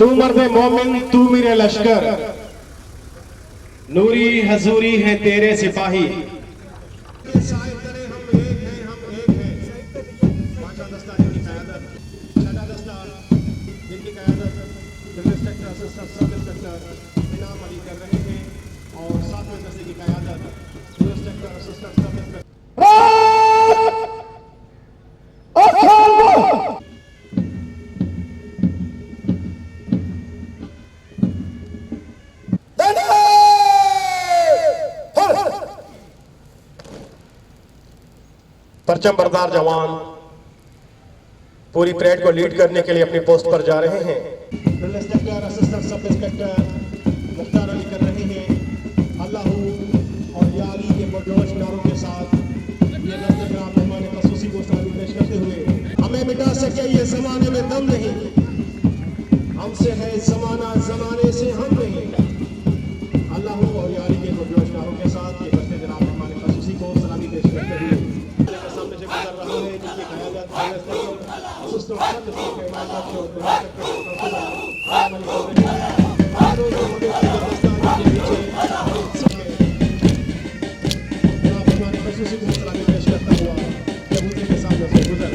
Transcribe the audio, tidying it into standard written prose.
तू मर्द मोमिन तू मेरे लश्कर, नूरी हजूरी है तेरे सिपाही। परचम बरदार जवान पूरी परेड को लीड करने के लिए अपनी पोस्ट पर जा रहे हैं। Drill inspector, assistant sub inspector Mukhtar Ali कर रहे हैं। अल्लाह और या अली के पुरजोश नारों के साथ ये लफ्ज़ मेहमान खसूसी को सलामी पेश करते हुए, हमें मिटा सके ये ज़माने में दम नहीं, हमसे है ज़माना ज़माने से हम नहीं। अल्लाह और या अली के पुरजोश नारों के साथ ये लफ्ज़ जनाब मेहमान खसूसी को सलामी पेश करते हुए Assistant